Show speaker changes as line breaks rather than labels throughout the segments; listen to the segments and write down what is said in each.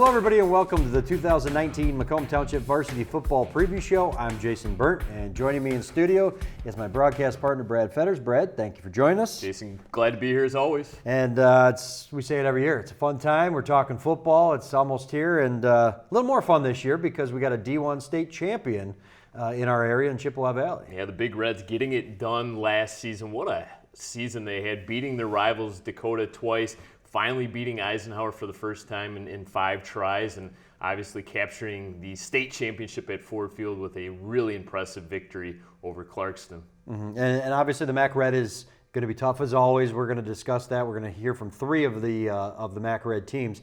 Hello everybody and welcome to the 2019 Macomb Township Varsity Football Preview Show. I'm Jason Burnt and joining me in studio is my broadcast partner Brad Fetters. Brad, thank you for joining us.
Jason, glad to be here as always.
And we say it every year. It's a fun time. We're talking football. It's almost here and a little more fun this year because we got a D1 state champion in our area in Chippewa Valley.
Yeah, the Big Reds getting it done last season. What a season they had, beating their rivals Dakota twice. Finally beating Eisenhower for the first time in 5 tries, and obviously capturing the state championship at Ford Field with a really impressive victory over Clarkston.
Mm-hmm. And obviously the Mac Red is going to be tough as always. We're going to discuss that. We're going to hear from 3 of the Mac Red teams.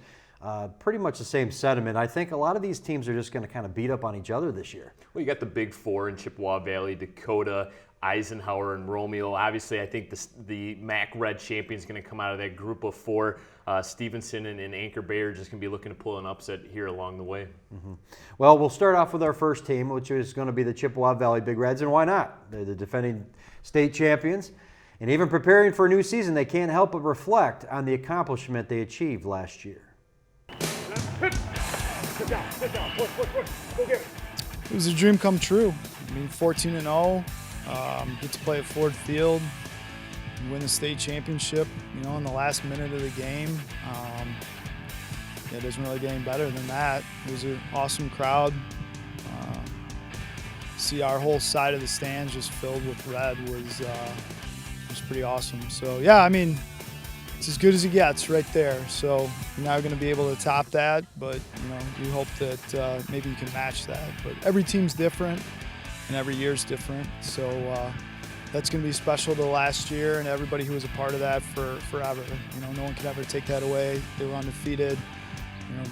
Pretty much the same sentiment. I think a lot of these teams are just going to kind of beat up on each other this year.
Well, you got the Big 4 in Chippewa Valley, Dakota, Eisenhower, and Romeo. Obviously, I think the Mac Red champion is going to come out of that group of 4. Stevenson and Anchor Bay are just going to be looking to pull an upset here along the way.
Mm-hmm. Well, we'll start off with our first team, which is going to be the Chippewa Valley Big Reds, and why not? They're the defending state champions. And even preparing for a new season, they can't help but reflect on the accomplishment they achieved last year.
Sit down. Go get it. It was a dream come true. I mean, 14-0, get to play at Ford Field, win the state championship, in the last minute of the game. It doesn't really get any better than that. It was an awesome crowd. See our whole side of the stands just filled with red was pretty awesome. So yeah, I mean, it's as good as it gets right there. So you're not going to be able to top that, but you hope that maybe you can match that. But every team's different, and every year's different. So that's going to be special to last year and everybody who was a part of that for forever. No one could ever take that away. They were undefeated,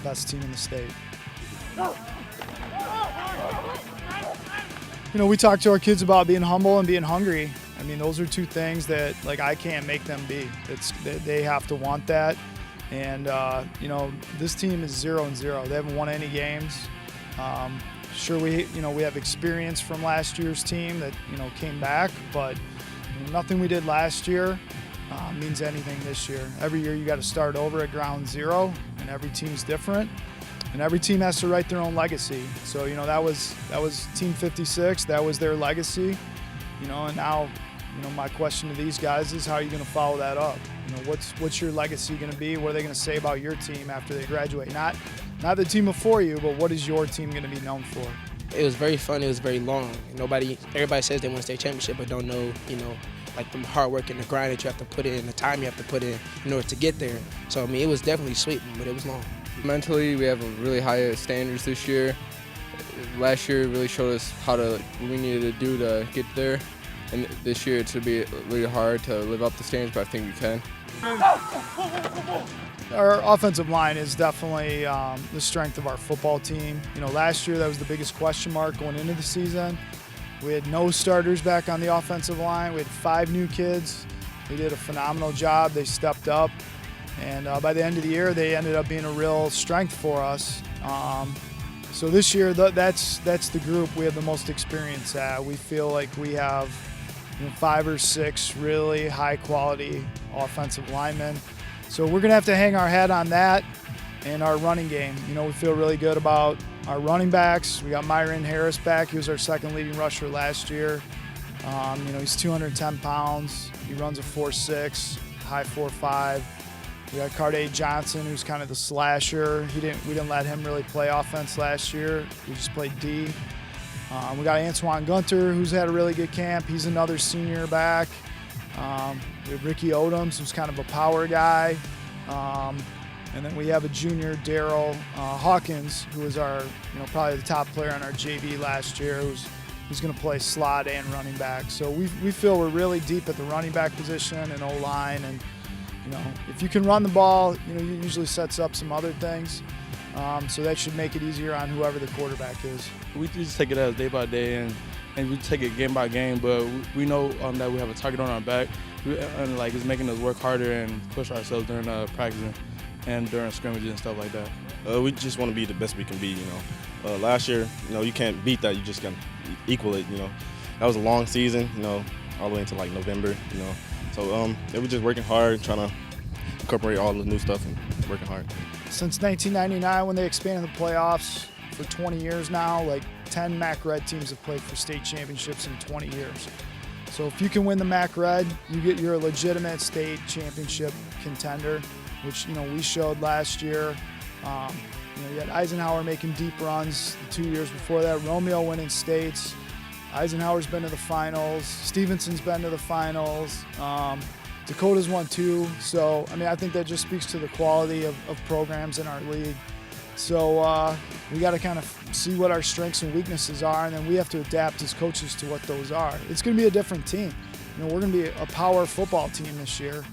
best team in the state. We talk to our kids about being humble and being hungry. I mean, those are 2 things that I can't make them be. They have to want that. And this team is 0-0. They haven't won any games. Sure, we have experience from last year's team that came back, but nothing we did last year means anything this year. Every year you got to start over at ground zero, and every team's different, and every team has to write their own legacy. So that was Team 56. That was their legacy. And now my question to these guys is, how are you going to follow that up? What's your legacy going to be? What are they going to say about your team after they graduate? Not the team before you, but what is your team going to be known for?
It was very fun. It was very long. Everybody says they want a state championship, but don't know, like the hard work and the grind that you have to put in, the time you have to put in order to get there. So, I mean, it was definitely sweet, but it was long.
Mentally, we have a really high standards this year. Last year really showed us what we needed to do to get there. And this year it's going to be really hard to live up to standards, but I think we can.
Our offensive line is definitely the strength of our football team. Last year that was the biggest question mark going into the season. We had no starters back on the offensive line. We had 5 new kids. They did a phenomenal job. They stepped up. And by the end of the year, they ended up being a real strength for us. So this year, that's the group we have the most experience at. We feel like we have 5 or 6 really high-quality offensive linemen. So we're going to have to hang our hat on that and our running game. We feel really good about our running backs. We got Myron Harris back. He was our 2nd leading rusher last year. He's 210 pounds. He runs a 4.6, high 4.5. We got Carday Johnson, who's kind of the slasher. We didn't let him really play offense last year. We just played D. We got Antoine Gunter, who's had a really good camp. He's another senior back. We have Ricky Odoms, who's kind of a power guy. And then we have a junior, Daryl Hawkins, who was our, probably the top player on our JV last year, who's going to play slot and running back. So we feel we're really deep at the running back position and O-line. And, if you can run the ball, it usually sets up some other things. So that should make it easier on whoever the quarterback is.
We just take it as day by day, and we take it game by game. But we know that we have a target on our back, and it's making us work harder and push ourselves during practice and during scrimmages and stuff like that.
We just want to be the best we can be. Last year, you can't beat that. You just got to equal it. That was a long season. All the way into November. So it was just working hard, trying to incorporate all the new stuff and working hard.
since 1999 when they expanded the playoffs, for 20 years now, like 10 MAC Red teams have played for state championships in 20 years. So if you can win the MAC Red, you're a legitimate state championship contender, which we showed last year. You had Eisenhower making deep runs the 2 years before that. Romeo winning states. Eisenhower's been to the finals. Stevenson's been to the finals. Dakota's won 2. So, I think that just speaks to the quality of programs in our league. So we got to kind of see what our strengths and weaknesses are, and then we have to adapt as coaches to what those are. It's going to be a different team. We're going to be a power football team this year.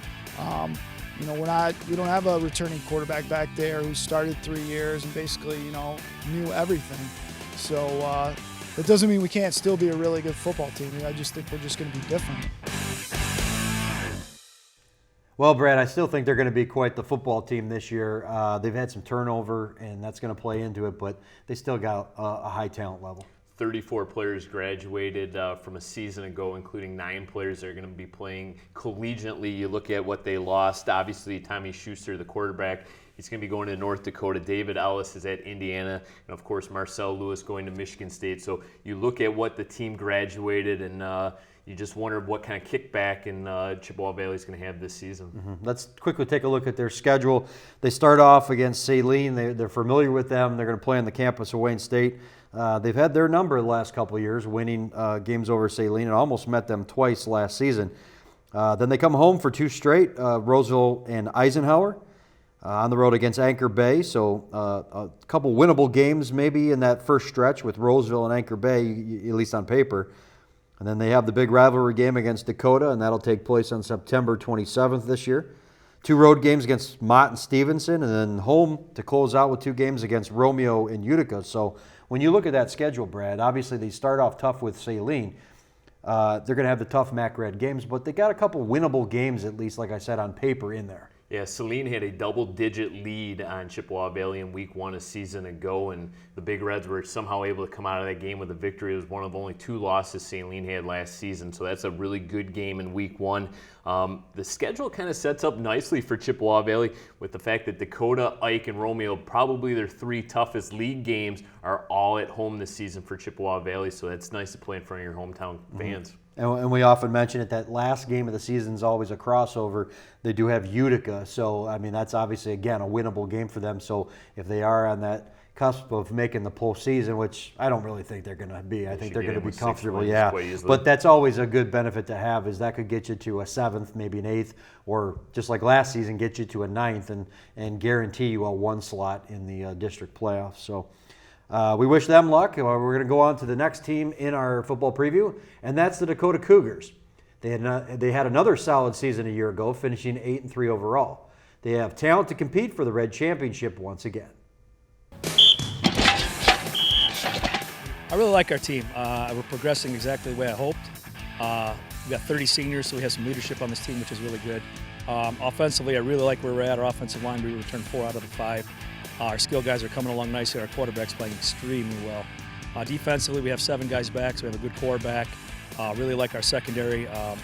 We don't have a returning quarterback back there who started 3 years and basically, knew everything. So that doesn't mean we can't still be a really good football team. I just think we're just going to be different.
Well, Brad, I still think they're going to be quite the football team this year. They've had some turnover, and that's going to play into it, but they still got a high talent level.
34 players graduated from a season ago, including 9 players that are going to be playing collegiately. You look at what they lost. Obviously, Tommy Schuster, the quarterback, he's going to be going to North Dakota. David Ellis is at Indiana. And, of course, Marcel Lewis going to Michigan State. So you look at what the team graduated, and you just wonder what kind of kickback Chippewa Valley is going to have this season.
Mm-hmm. Let's quickly take a look at their schedule. They start off against Saline. They're familiar with them. They're going to play on the campus of Wayne State. They've had their number the last couple of years, winning games over Saline, and almost met them twice last season. Then they come home for 2 straight, Roseville and Eisenhower. On the road against Anchor Bay, so a couple winnable games maybe in that first stretch with Roseville and Anchor Bay, at least on paper. And then they have the big rivalry game against Dakota, and that'll take place on September 27th this year. 2 road games against Mott and Stevenson, and then home to close out with 2 games against Romeo and Utica. So when you look at that schedule, Brad, obviously they start off tough with Saline. They're going to have the tough MAC Red games, but they got a couple winnable games, at least, like I said, on paper in there.
Yeah, Saline had a double-digit lead on Chippewa Valley in Week 1 a season ago, and the Big Reds were somehow able to come out of that game with a victory. It was one of only 2 losses Saline had last season, so that's a really good game in Week 1. The schedule kind of sets up nicely for Chippewa Valley with the fact that Dakota, Ike, and Romeo, probably their 3 toughest league games, are all at home this season for Chippewa Valley, so that's nice to play in front of your hometown fans.
And we often mention it, that last game of the season is always a crossover. They do have Utica, so, that's obviously, again, a winnable game for them. So if they are on that cusp of making the postseason, which I don't really think they're going to be. I think they're going to be comfortable, yeah. But that's always a good benefit to have, is that could get you to a 7th, maybe an 8th, or just like last season, get you to a 9th and guarantee you a 1 slot in the district playoffs. So we wish them luck. We're going to go on to the next team in our football preview, and that's the Dakota Cougars. They had another solid season a year ago, finishing 8-3 overall. They have talent to compete for the Red Championship once again.
I really like our team. We're progressing exactly the way I hoped. We've got 30 seniors, so we have some leadership on this team, which is really good. Offensively, I really like where we're at. Our offensive line, we returned 4 out of the 5. Our skill guys are coming along nicely. Our quarterback's playing extremely well. Defensively, we have 7 guys back, so we have a good quarterback. Really like our secondary, and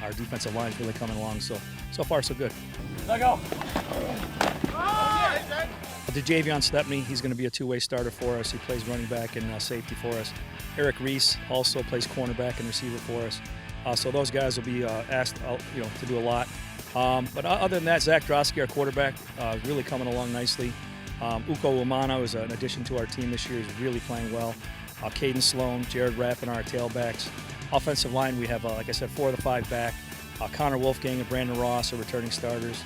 our defensive line is really coming along. So far, so good. Let go. Javion Stepney, he's going to be a 2-way starter for us. He plays running back and safety for us. Eric Reese also plays cornerback and receiver for us. So those guys will be asked, to do a lot. But other than that, Zach Drosky, our quarterback, is really coming along nicely. Uko Umano is an addition to our team this year. He's really playing well. Caden Sloan, Jared Rappin, our tailbacks. Offensive line, we have, like I said, 4 of the 5 back. Connor Wolfgang and Brandon Ross are returning starters.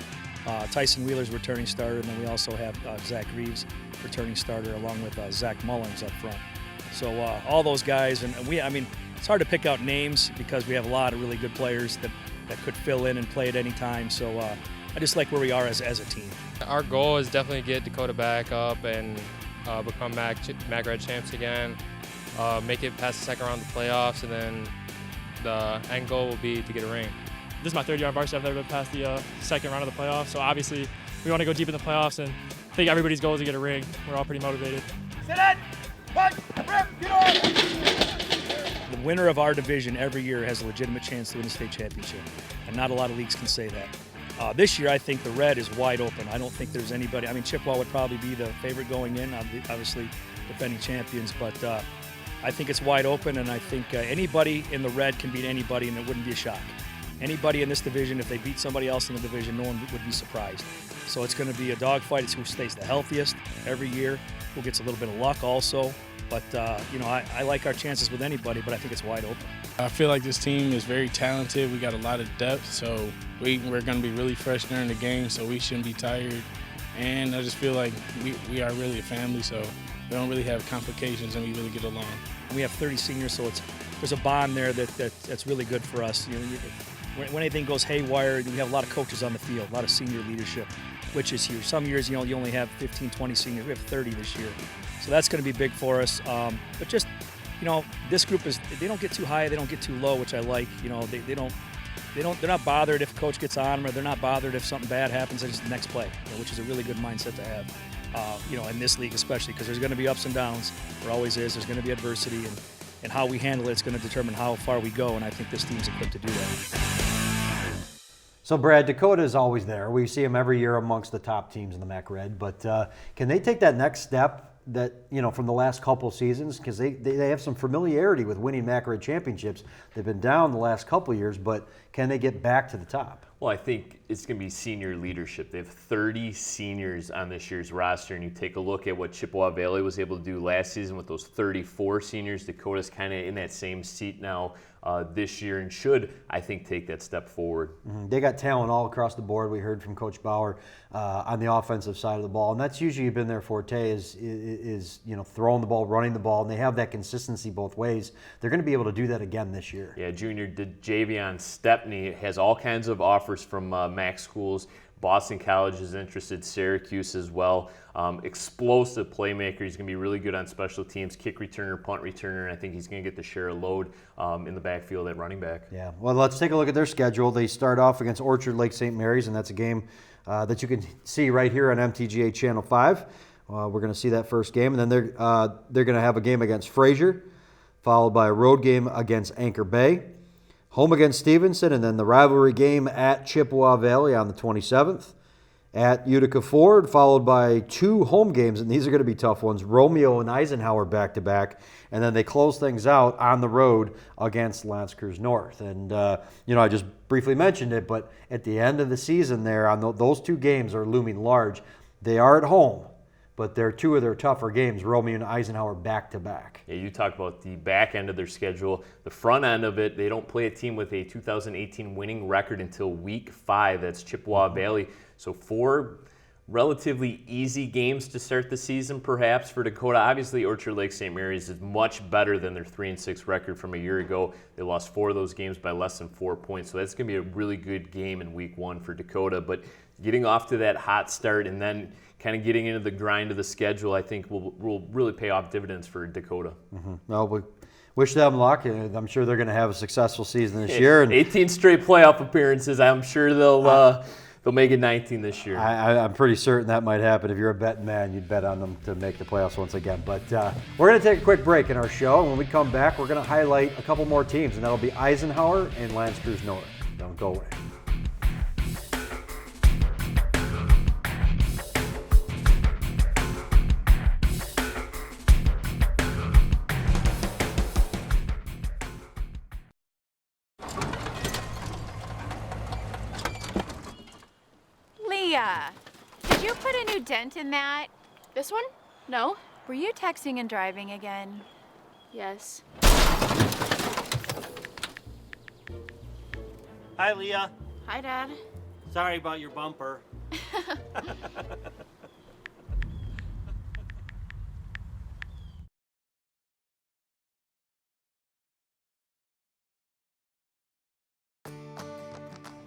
Tyson Wheeler's returning starter, and then we also have Zach Reeves, returning starter, along with Zach Mullins up front. So all those guys, and it's hard to pick out names because we have a lot of really good players that could fill in and play at any time. So I just like where we are as a team.
Our goal is definitely to get Dakota back up and become MAC Red champs again, make it past the second round of the playoffs, and then the end goal will be to get a ring.
This is my 3rd year on varsity. I've never been past the second round of the playoffs, so obviously we want to go deep in the playoffs, and I think everybody's goal is to get a ring. We're all pretty motivated.
Sit in! Punch! Rip! Get on! The winner of our division every year has a legitimate chance to win the state championship, and not a lot of leagues can say that. This year, I think the red is wide open. I don't think there's anybody. I mean, Chippewa would probably be the favorite going in, obviously defending champions, but I think it's wide open, and I think anybody in the red can beat anybody, and it wouldn't be a shock. Anybody in this division, if they beat somebody else in the division, no one would be surprised. So it's going to be a dogfight. It's who stays the healthiest every year, who gets a little bit of luck also. But, I like our chances with anybody, but I think it's wide open.
I feel like this team is very talented. We got a lot of depth, so we're going to be really fresh during the game, so we shouldn't be tired. And I just feel like we are really a family, so we don't really have complications, and we really get along.
We have 30 seniors, so there's a bond there that's really good for us. When anything goes haywire, we have a lot of coaches on the field, a lot of senior leadership, which is huge. Some years, you only have 15, 20 seniors. We have 30 this year. So that's going to be big for us. But just, this group they don't get too high, they don't get too low, which I like. They're not bothered if coach gets on them, or they're not bothered if something bad happens. It's just the next play, which is a really good mindset to have. In this league especially, because there's going to be ups and downs. There always is. There's going to be adversity, and how we handle it's going to determine how far we go, and I think this team's equipped to do that.
So, Brad, Dakota is always there. We see them every year amongst the top teams in the MAC Red. But can they take that next step that, from the last couple seasons? Because they have some familiarity with winning MAC Red championships. They've been down the last couple years, but can they get back to the top?
Well, I think it's going to be senior leadership. They have 30 seniors on this year's roster, and you take a look at what Chippewa Valley was able to do last season with those 34 seniors. Dakota's kind of in that same seat now this year, and should, I think, take that step forward.
Mm-hmm. They got talent all across the board. We heard from Coach Bauer on the offensive side of the ball, and that's usually been their forte is throwing the ball, running the ball, and they have that consistency both ways. They're going to be able to do that again this year.
Yeah, junior Javion Stepney has all kinds of offers from MAC schools. Boston College is interested, Syracuse as well. Explosive playmaker. He's going to be really good on special teams, kick returner, punt returner, and I think he's going to get the share of load in the backfield at running back.
Yeah, well, let's take a look at their schedule. They start off against Orchard Lake St. Mary's, and that's a game that you can see right here on MTGA Channel 5. We're going to see that first game, and then they're going to have a game against Fraser, followed by a road game against Anchor Bay, home against Stevenson, and then the rivalry game at Chippewa Valley on the 27th, at Utica Ford, followed by 2 home games, and these are going to be tough ones, Romeo and Eisenhower back-to-back, and then they close things out on the road against L'Anse Creuse North. And, I just briefly mentioned it, but at the end of the season there, on those 2 games are looming large. They are at home, but they're 2 of their tougher games, Romeo and Eisenhower back-to-back.
Yeah, you talk about the back end of their schedule. The front end of it, they don't play a team with a 2018 winning record until week 5. That's Chippewa Valley. So 4 relatively easy games to start the season, perhaps, for Dakota. Obviously, Orchard Lake St. Mary's is much better than their 3-6 record from a year ago. They lost 4 of those games by less than 4 points. So that's going to be a really good game in week 1 for Dakota. But getting off to that hot start and then kind of getting into the grind of the schedule, I think will really pay off dividends for Dakota.
Mm-hmm. Well, we wish them luck. I'm sure they're going to have a successful season this year. And
18 straight playoff appeareries. I'm sure they'll make it 19 this year.
I'm pretty certain that might happen. If you're a betting man, you'd bet on them to make the playoffs once again. But we're going to take a quick break in our show. And when we come back, we're going to highlight a couple more teams, and that'll be Eisenhower and L'Anse Creuse North. Don't go away.
Did you put a new dent in that?
This one? No.
Were you texting and driving again?
Yes.
Hi, Leah.
Hi, Dad.
Sorry about your bumper.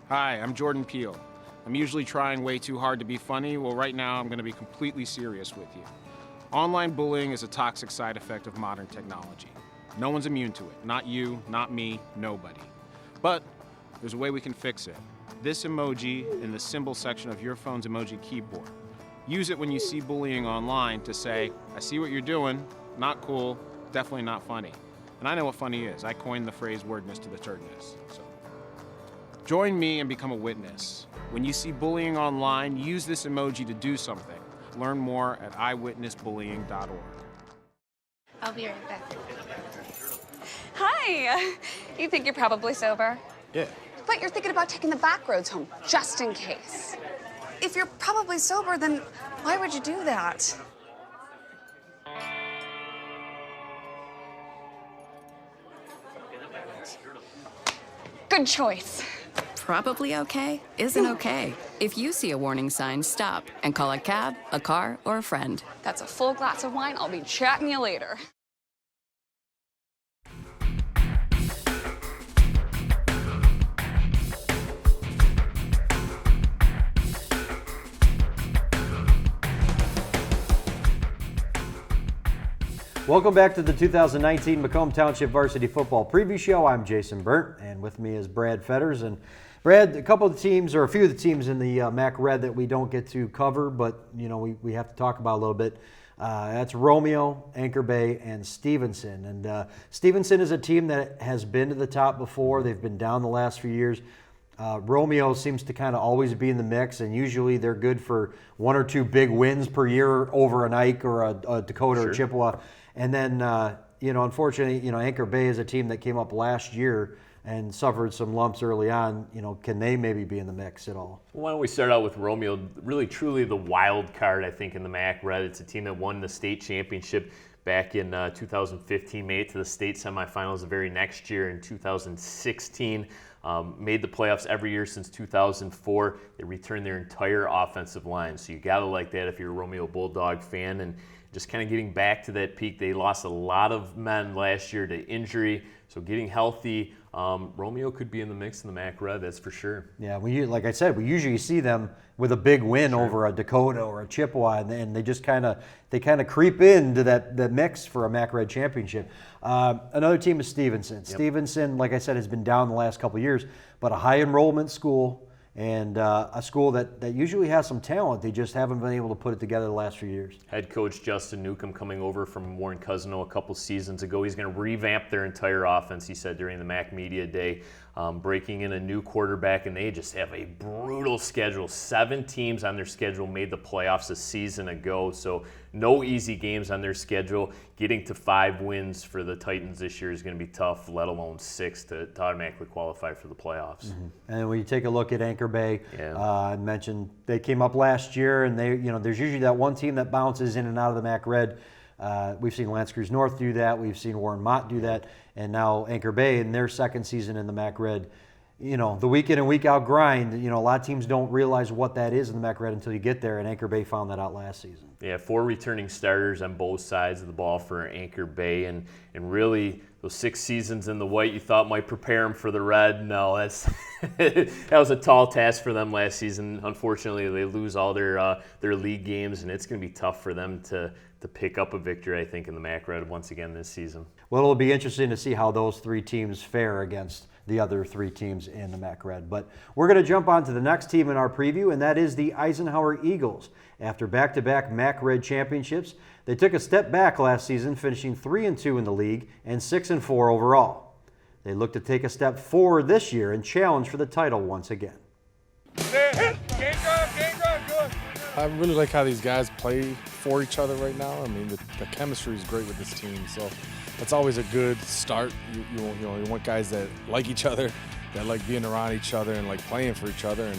Hi, I'm Jordan Peele. I'm usually trying way too hard to be funny. Well, right now I'm going to be completely serious with you. Online bullying is a toxic side effect of modern technology. No one's immune to it. Not you, not me, nobody. But there's a way we can fix it. This emoji in the symbol section of your phone's emoji keyboard. Use it when you see bullying online to say, I see what you're doing, not cool, definitely not funny. And I know what funny is. I coined the phrase wordness to the turdness. So Join me and become a witness. When you see bullying online, use this emoji to do something. Learn more at eyewitnessbullying.org.
I'll be right back.
Hi. You think you're probably sober?
Yeah.
But you're thinking about taking the back roads home, just in case. If you're probably sober, then why would you do that? Good choice.
Probably okay isn't okay. If you see a warning sign, stop and call a cab, a car, or a friend.
That's a full glass of wine. I'll be chatting you later.
Welcome back to the 2019 Macomb Township Varsity Football Preview Show. I'm Jason Burnt, and with me is Brad Fetters. And Brad, a couple of the teams, or a few of the teams in the MAC Red that we don't get to cover, but we have to talk about a little bit. That's Romeo, Anchor Bay, and Stevenson. And Stevenson is a team that has been to the top before. They've been down the last few years. Romeo seems to kind of always be in the mix, and usually they're good for one or two big wins per year over an Ike or a Dakota or Chippewa. And then, unfortunately, Anchor Bay is a team that came up last year and suffered some lumps early on. Can they maybe be in the mix at all?
Well, why don't we start out with Romeo? Really, truly the wild card, I think, in the MAC Red. It's a team that won the state championship back in 2015, made it to the state semifinals the very next year in 2016. Made the playoffs every year since 2004. They returned their entire offensive line. So you got to like that if you're a Romeo Bulldog fan. And just kind of getting back to that peak. They lost a lot of men last year to injury. So getting healthy, Romeo could be in the mix in the MAC Red, that's for sure.
Yeah, like I said, we usually see them with a big win over a Dakota or a Chippewa, and they just kind of creep into that mix for a MAC Red championship. Another team is Stevenson. Yep. Stevenson, like I said, has been down the last couple of years, but a high enrollment school and a school that usually has some talent. They just haven't been able to put it together the last few years.
Head coach Justin Newcomb coming over from Warren Cousino a couple seasons ago. He's going to revamp their entire offense, he said during the MAC Media Day, breaking in a new quarterback, and they just have a brutal schedule. 7 teams on their schedule made the playoffs a season ago, so no easy games on their schedule. Getting to 5 wins for the Titans this year is going to be tough, let alone 6 to automatically qualify for the playoffs.
Mm-hmm. And when you take a look at Anchor Bay, I mentioned they came up last year, and there's usually that one team that bounces in and out of the MAC Red. We've seen Lance Creuse North do that. We've seen Warren Mott do that. And now Anchor Bay in their second season in the MAC Red. The week in and week out grind, a lot of teams don't realize what that is in the MAC Red until you get there, and Anchor Bay found that out last season.
Yeah, 4 returning starters on both sides of the ball for Anchor Bay, and really those 6 seasons in the white you thought might prepare them for the red. No, that was a tall task for them last season. Unfortunately, they lose all their league games, and it's going to be tough for them to pick up a victory, I think, in the MAC Red once again this season.
Well, it'll be interesting to see how those 3 teams fare against the other 3 teams in the MAC Red. But we're going to jump on to the next team in our preview, and that is the Eisenhower Eagles. After back-to-back MAC Red championships, they took a step back last season, finishing 3-2 in the league and 6-4 overall. They look to take a step forward this year and challenge for the title once again.
I really like how these guys play for each other right now. I mean, the chemistry is great with this team, so that's always a good start. You want guys that like each other, that like being around each other and like playing for each other,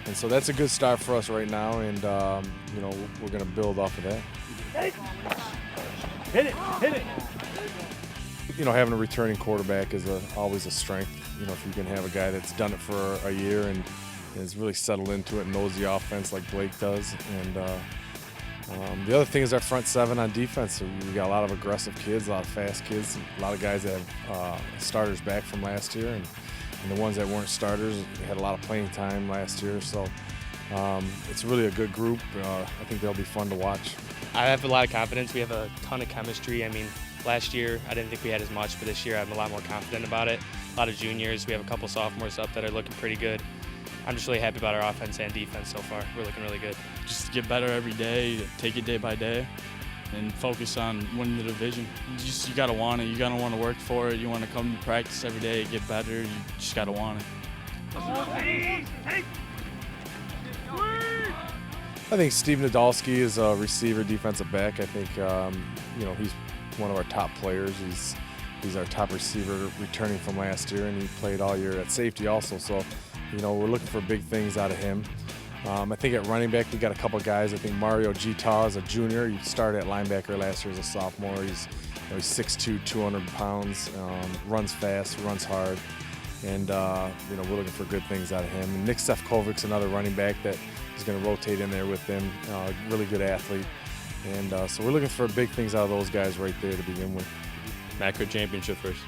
and so that's a good start for us right now. And we're going to build off of that.
Hit it!
Having a returning quarterback is always a strength. If you can have a guy that's done it for a year and is really settled into it and knows the offense like Blake does. And the other thing is our front 7 on defense. So we got a lot of aggressive kids, a lot of fast kids, a lot of guys that have starters back from last year, and the ones that weren't starters had a lot of playing time last year. So it's really a good group. I think they'll be fun to watch.
I have a lot of confidence. We have a ton of chemistry. I mean, last year I didn't think we had as much, but this year I'm a lot more confident about it. A lot of juniors. We have a couple sophomores up that are looking pretty good. I'm just really happy about our offense and defense so far. We're looking really good.
Just get better every day, take it day by day, and focus on winning the division. You got to want it. You got to want to work for it. You want to come to practice every day, get better. You just got to want it.
I think Steve Nadolski is a receiver, defensive back. I think he's one of our top players. He's our top receiver, returning from last year, and he played all year at safety also. So, we're looking for big things out of him. I think at running back we got a couple guys. I think Mario Gita is a junior. He started at linebacker last year as a sophomore. He's 6'2", 200 pounds, runs fast, runs hard, and we're looking for good things out of him. And Nick Stefkovic's another running back that is going to rotate in there with them. Really good athlete, and so we're looking for big things out of those guys right there to begin with.
Macro championship first.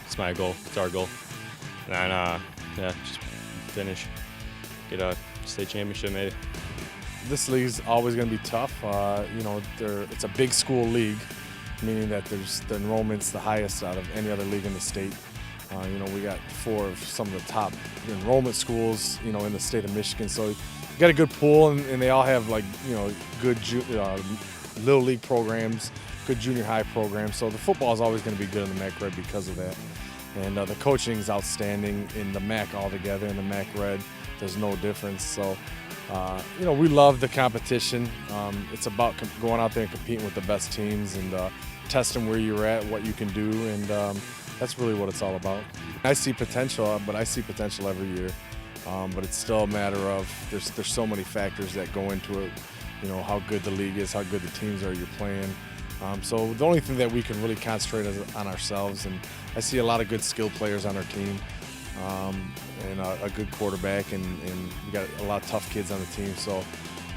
It's my goal. It's our goal. And just finish, get a state championship maybe.
This league's always going to be tough. It's a big school league, meaning that the enrollment's the highest out of any other league in the state. We got 4 of some of the top enrollment schools, in the state of Michigan. So you got a good pool, and they all have good little league programs, good junior high programs. So the football is always going to be good in the MAC Red because of that. And the coaching is outstanding in the MAC altogether. In the MAC Red, there's no difference. So, we love the competition. It's about going out there and competing with the best teams and testing where you're at, what you can do, and that's really what it's all about. I see potential, but I see potential every year. But it's still a matter of there's so many factors that go into it. How good the league is, how good the teams are you're playing. So the only thing that we can really concentrate is on ourselves, and I see a lot of good skilled players on our team, and a good quarterback, and we got a lot of tough kids on the team. So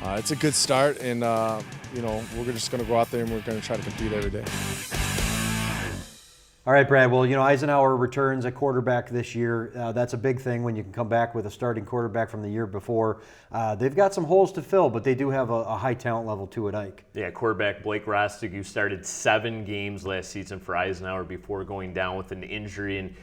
it's a good start, and we're just going to go out there and we're going to try to compete every day.
All right, Brad. Well, Eisenhower returns at quarterback this year. That's a big thing when you can come back with a starting quarterback from the year before. They've got some holes to fill, but they do have a high talent level to it, Ike.
Yeah, quarterback Blake Rostig, who started 7 games last season for Eisenhower before going down with an injury. And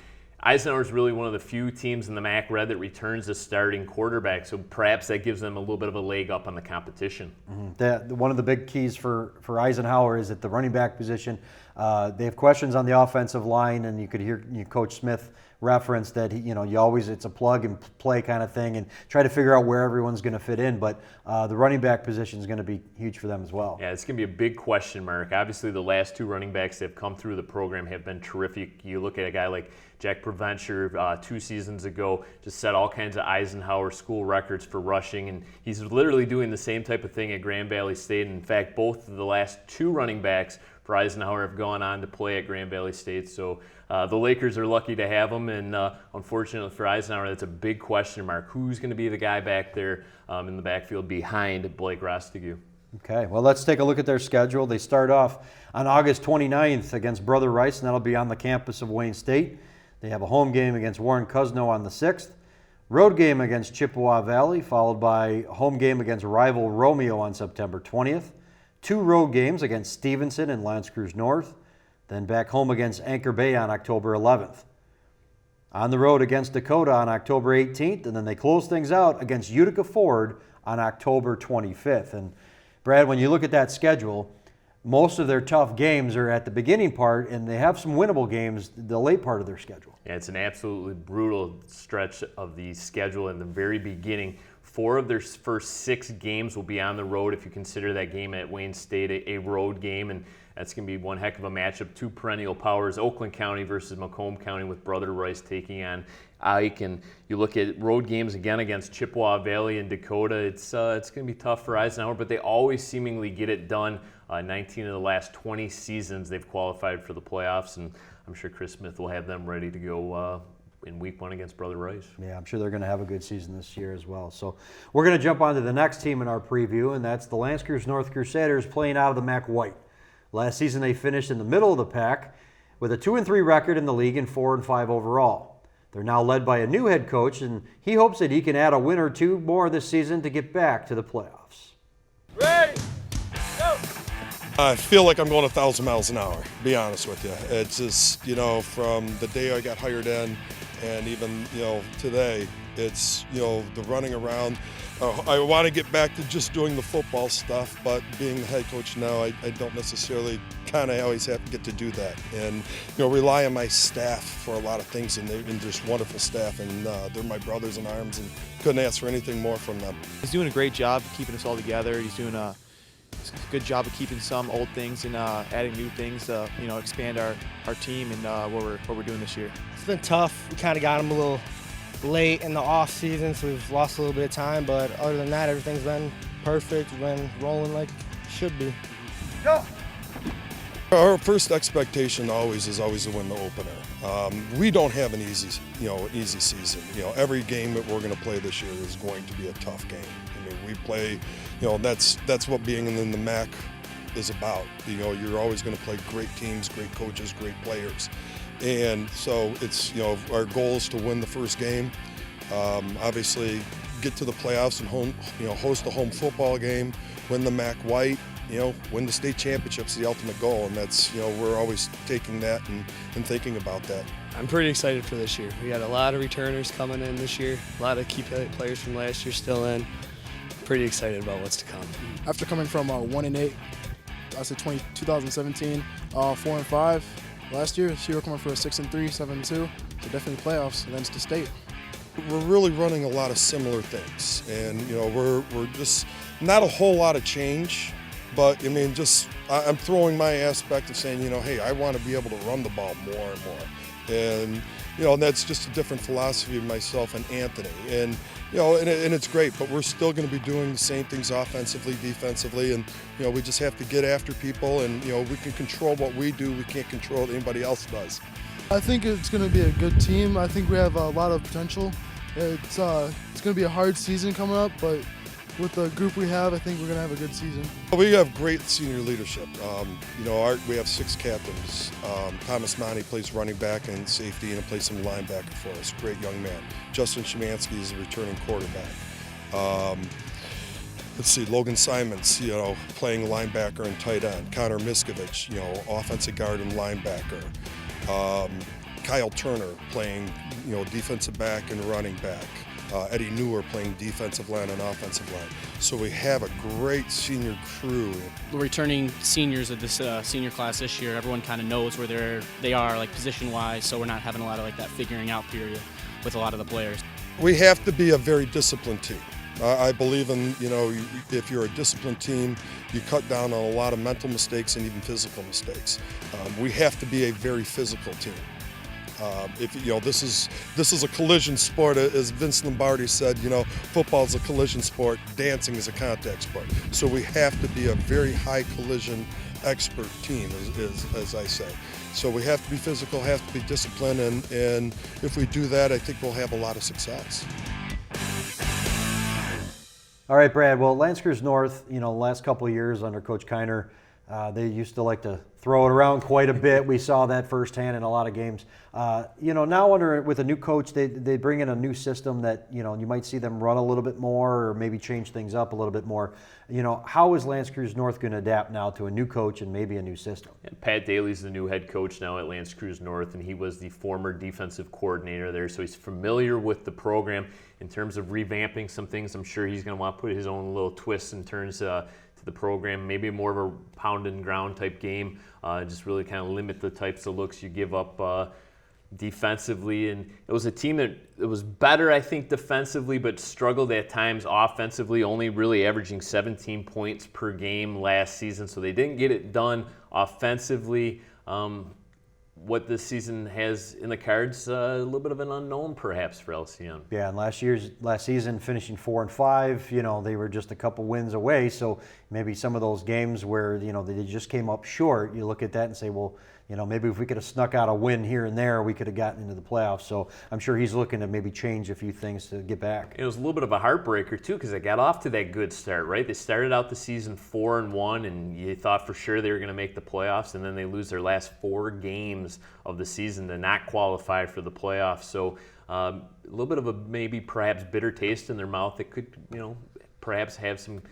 Eisenhower is really one of the few teams in the MAC Red that returns a starting quarterback, so perhaps that gives them a little bit of a leg up on the competition.
One of the big keys for Eisenhower is at the running back position. They have questions on the offensive line, and you could hear Coach Smith reference that it's a plug and play kind of thing, and try to figure out where everyone's going to fit in. But the running back position is going to be huge for them as well.
Yeah, it's going to be a big question mark. Obviously, the last 2 running backs that have come through the program have been terrific. You look at a guy like Jack Preventure 2 seasons ago, just set all kinds of Eisenhower school records for rushing, and he's literally doing the same type of thing at Grand Valley State. And in fact, both of the last 2 running backs for Eisenhower have gone on to play at Grand Valley State. So the Lakers are lucky to have him, and unfortunately for Eisenhower, that's a big question mark. Who's going to be the guy back there in the backfield behind Blake Rostigue?
Okay, well, let's take a look at their schedule. They start off on August 29th against Brother Rice, and that'll be on the campus of Wayne State. They have a home game against Warren Cousino on the 6th, road game against Chippewa Valley, followed by a home game against rival Romeo on September 20th, 2 road games against Stevenson and L'Anse Creuse North, then back home against Anchor Bay on October 11th. On the road against Dakota on October 18th, and then they close things out against Utica Ford on October 25th. And Brad, when you look at that schedule, most of their tough games are at the beginning part, and they have some winnable games the late part of their schedule.
Yeah, it's an absolutely brutal stretch of the schedule in the very beginning. 4 of their first 6 games will be on the road if you consider that game at Wayne State a road game, and that's going to be one heck of a matchup. 2 perennial powers, Oakland County versus Macomb County, with Brother Rice taking on Ike. And you look at road games again against Chippewa Valley and Dakota. It's going to be tough for Eisenhower, but they always seemingly get it done. 19 of the last 20 seasons they've qualified for the playoffs, and I'm sure Chris Smith will have them ready to go in week 1 against Brother Rice.
Yeah, I'm sure they're going to have a good season this year as well. So we're going to jump on to the next team in our preview, and that's the L'Anse Creuse North Crusaders, playing out of the MAC White. Last season they finished in the middle of the pack with a 2-3 record in the league and 4-5 overall. They're now led by a new head coach, and he hopes that he can add a win or 2 more this season to get back to the playoffs.
Ready, go! I feel like I'm going 1,000 miles an hour, to be honest with you. It's just, from the day I got hired in and even, today, it's, the running around. I want to get back to just doing the football stuff, but being the head coach now, I don't necessarily kind of always have to get to do that, and rely on my staff for a lot of things, and they're just wonderful staff, and they're my brothers in arms, and couldn't ask for anything more from them.
He's doing a great job keeping us all together. He's doing a good job of keeping some old things and adding new things to expand our team and what we're doing this year.
It's been tough. We kind of got him a little late in the off season, so we've lost a little bit of time, but other than that, everything's been perfect. We've been rolling like it should be.
Go! Our first expectation is always to win the opener. We don't have an easy season. Every game that we're going to play this year is going to be a tough game. I mean, we play, that's what being in the MAC is about. You're always going to play great teams, great coaches, great players. And so it's, our goal is to win the first game. Obviously, get to the playoffs and host a home football game, win the MAC white, win the state championship's the ultimate goal. And that's, we're always taking that and thinking about that.
I'm pretty excited for this year. We got a lot of returners coming in this year, a lot of key players from last year still in. Pretty excited about what's to come.
After coming from 1-8, I said 2017, 4-5 last year. This year we're coming for a 6-3, 7-2. So definitely playoffs against the state.
We're really running a lot of similar things, and we're just not a whole lot of change. But I mean, I'm throwing my aspect of saying, hey, I want to be able to run the ball more and more, and that's just a different philosophy of myself and Anthony, and and it's great. But we're still going to be doing the same things offensively, defensively, and we just have to get after people, and we can control what we do. We can't control what anybody else does.
I think it's going to be a good team. I think we have a lot of potential. It's going to be a hard season coming up, but with the group we have, I think we're going to have a good season.
We have great senior leadership. We have 6 captains. Thomas Monty plays running back and safety and plays some linebacker for us. Great young man. Justin Szymanski is a returning quarterback. Logan Simons, playing linebacker and tight end. Connor Miskovich, offensive guard and linebacker. Kyle Turner playing, defensive back and running back. Eddie Newer playing defensive line and offensive line. So we have a great senior crew.
The returning seniors of this senior class this year, everyone kind of knows where they are, like position-wise, so we're not having a lot of that figuring out period with a lot of the players.
We have to be a very disciplined team. I believe in, if you're a disciplined team, you cut down on a lot of mental mistakes and even physical mistakes. We have to be a very physical team. This is a collision sport, as Vince Lombardi said. Football is a collision sport, dancing is a contact sport. So we have to be a very high collision expert team, as I say. So we have to be physical, have to be disciplined, and if we do that, I think we'll have a lot of success.
All right, Brad. Well, L'Anse Creuse North, the last couple of years under Coach Kiner, they used to like to throw it around quite a bit. We saw that firsthand in a lot of games. Now with a new coach, they bring in a new system that, you might see them run a little bit more or maybe change things up a little bit more. How is L'Anse Creuse North going to adapt now to a new coach and maybe a new system?
And Pat Daly's the new head coach now at L'Anse Creuse North, and he was the former defensive coordinator there, so he's familiar with the program. In terms of revamping some things, I'm sure he's going to want to put his own little twists and turns to the program, maybe more of a pound and ground type game, just really kind of limit the types of looks you give up defensively. And it was a team that it was better, I think, defensively, but struggled at times offensively, only really averaging 17 points per game last season, so they didn't get it done offensively. What this season has in the cards, a little bit of an unknown perhaps for LCN.
Yeah, and last season finishing 4-5, they were just a couple wins away. So maybe some of those games where they just came up short, you look at that and say, well, maybe if we could have snuck out a win here and there, we could have gotten into the playoffs. So I'm sure he's looking to maybe change a few things to get back.
It was a little bit of a heartbreaker too, because they got off to that good start, right? They started out the season 4-1, and you thought for sure they were going to make the playoffs, and then they lose their last 4 games of the season to not qualify for the playoffs. So a little bit of a maybe perhaps bitter taste in their mouth that could, perhaps have some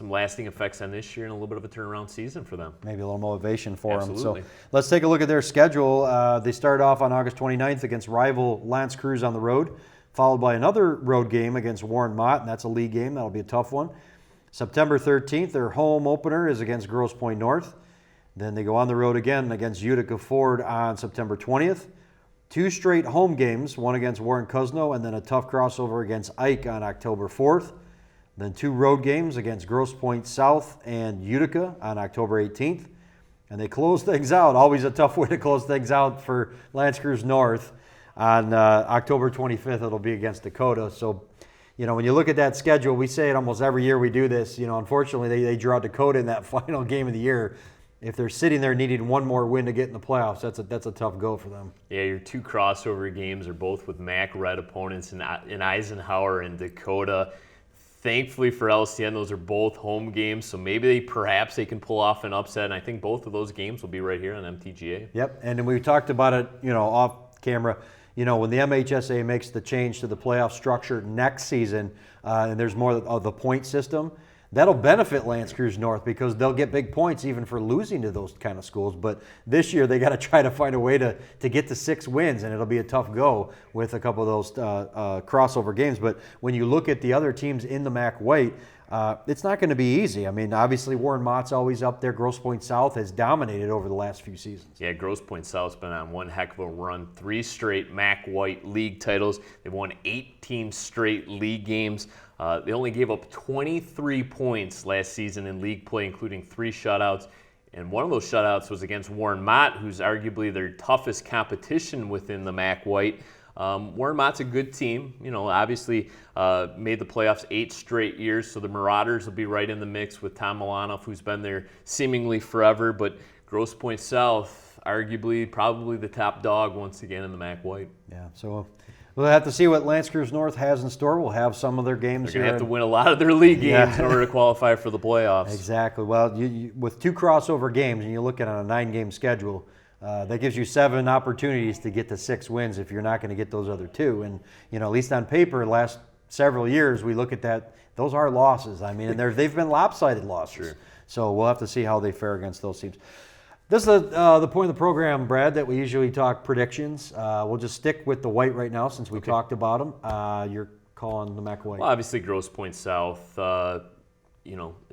lasting effects on this year and a little bit of a turnaround season for them.
Maybe a little motivation for
Absolutely.
them. So let's take a look at their schedule. They start off on August 29th against rival L'Anse Creuse on the road, followed by another road game against Warren Mott, and that's a league game. That'll be a tough one. September 13th, their home opener is against Grosse Pointe North. Then they go on the road again against Utica Ford on September 20th. 2 straight home games, one against Warren Cousino, and then a tough crossover against Ike on October 4th. Then 2 road games against Grosse Pointe South and Utica on October 18th. And they close things out, always a tough way to close things out for L'Anse Creuse North. On October 25th, it'll be against Dakota. So, when you look at that schedule, we say it almost every year we do this. Unfortunately, they draw Dakota in that final game of the year. If they're sitting there needing one more win to get in the playoffs, that's a tough go for them.
Yeah, your 2 crossover games are both with MAC Red opponents in Eisenhower and Dakota. Thankfully for LCN, those are both home games, so maybe perhaps they can pull off an upset, and I think both of those games will be right here on MTGA.
Yep, and we talked about it, off camera. When the MHSA makes the change to the playoff structure next season, and there's more of the point system, that'll benefit L'Anse Creuse North because they'll get big points even for losing to those kind of schools. But this year they got to try to find a way to get to 6 wins, and it'll be a tough go with a couple of those crossover games. But when you look at the other teams in the MAC White, it's not going to be easy. I mean, obviously Warren Mott's always up there. Grosse Pointe South has dominated over the last few seasons.
Yeah, Grosse Pointe South's been on one heck of a run. 3 straight MAC White league titles. They've won 18 straight league games. They only gave up 23 points last season in league play, including 3 shutouts. And one of those shutouts was against Warren Mott, who's arguably their toughest competition within the MAC White. Warren Mott's a good team. Obviously made the playoffs 8 straight years, so the Marauders will be right in the mix with Tom Milanoff, who's been there seemingly forever. But Grosse Pointe South, arguably probably the top dog once again in the MAC White.
Yeah, so we'll have to see what L'Anse Creuse North has in store. We'll have some of their games.
They're going to have to win a lot of their league games in order to qualify for the playoffs.
Exactly. Well, you, with 2 crossover games, and you look at on a 9-game schedule, that gives you 7 opportunities to get to 6 wins if you're not going to get those other 2. And, at least on paper, last several years, we look at that. Those are losses. I mean, and they've been lopsided losses.
Sure.
So we'll have to see how they fare against those teams. This is the point of the program, Brad, that we usually talk predictions. We'll just stick with the White right now since we talked about them. You're calling the MAC White.
Well, obviously Grosse Pointe South.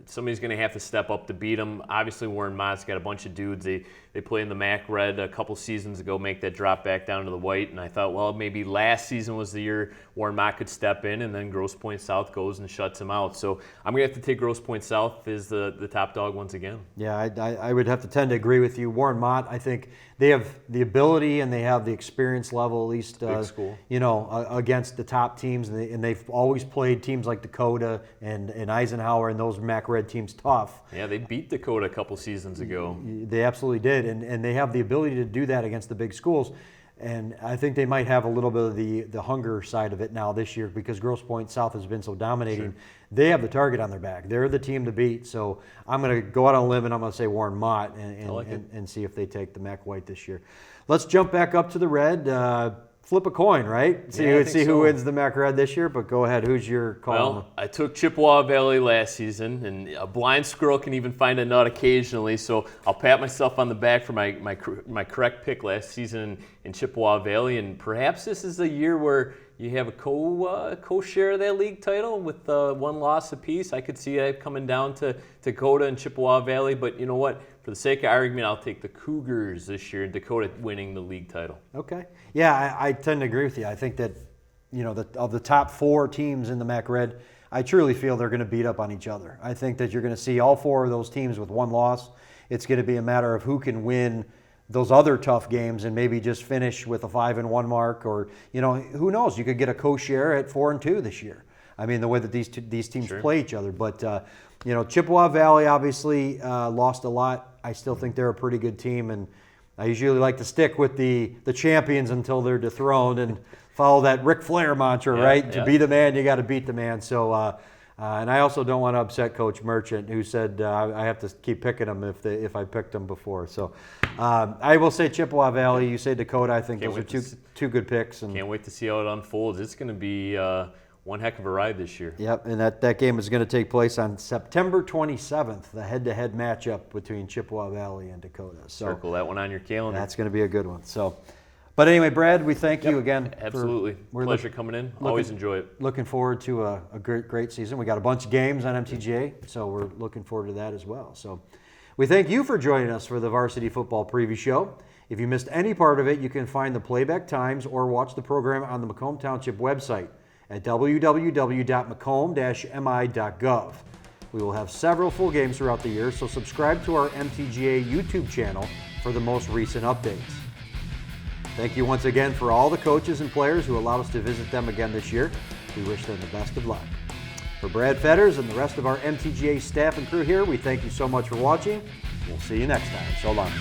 Somebody's going to have to step up to beat them. Obviously, Warren Mott's got a bunch of dudes. They played in the MAC Red a couple seasons ago, make that drop back down to the White. And I thought, well, maybe last season was the year Warren Mott could step in, and then Grosse Pointe South goes and shuts him out. So I'm going to have to take Grosse Pointe South as the top dog once again.
Yeah, I would have to tend to agree with you. Warren Mott, I think they have the ability and they have the experience level, at least,
big school.
Against the top teams. And they've always played teams like Dakota and Eisenhower and those MAC Red teams tough.
Yeah, they beat Dakota a couple seasons ago.
They absolutely did. And they have the ability to do that against the big schools. And I think they might have a little bit of the hunger side of it now this year because Grosse Pointe South has been so dominating. Sure. They have the target on their back. They're the team to beat. So I'm going to go out on a limb and I'm going to say Warren Mott and see if they take the MAC White this year. Let's jump back up to the Red. Flip a coin, right? See who wins the MAC Red this year, but go ahead. Who's your call?
Well, I took Chippewa Valley last season, and a blind squirrel can even find a nut occasionally, so I'll pat myself on the back for my correct pick last season in Chippewa Valley, and perhaps this is a year where you have a co-share of that league title with 1 loss apiece. I could see that coming down to Dakota and Chippewa Valley, but you know what? For the sake of argument, I'll take the Cougars this year, Dakota winning the league title.
Okay. Yeah, I tend to agree with you. I think that, of the top 4 teams in the MAC Red, I truly feel they're going to beat up on each other. I think that you're going to see all 4 of those teams with 1 loss. It's going to be a matter of who can win those other tough games and maybe just finish with a 5-1 mark, or who knows? You could get a co-share at 4-2 this year. I mean, the way that these teams play each other. But Chippewa Valley obviously lost a lot. I still think they're a pretty good team, and I usually like to stick with the champions until they're dethroned and follow that Ric Flair mantra, right? To be the man, you got to beat the man. So, and I also don't want to upset Coach Merchant, who said I have to keep picking them if I picked them before. So, I will say Chippewa Valley. You say Dakota. I think those are two good picks. And
can't wait to see how it unfolds. It's going to be one heck of a ride this year.
Yep, and that game is going to take place on September 27th, the head-to-head matchup between Chippewa Valley and Dakota. So
circle that one on your calendar.
That's going to be a good one. So, but anyway, Brad, we thank you again.
Absolutely. Pleasure coming in. Always enjoy it.
Looking forward to a great season. We got a bunch of games on MTGA, so we're looking forward to that as well. So, We thank you for joining us for the Varsity Football Preview Show. If you missed any part of it, you can find the playback times or watch the program on the Macomb Township website at www.macomb-mi.gov. We will have several full games throughout the year, so subscribe to our MTGA YouTube channel for the most recent updates. Thank you once again for all the coaches and players who allowed us to visit them again this year. We wish them the best of luck. For Brad Fetters and the rest of our MTGA staff and crew here, we thank you so much for watching. We'll see you next time. So long.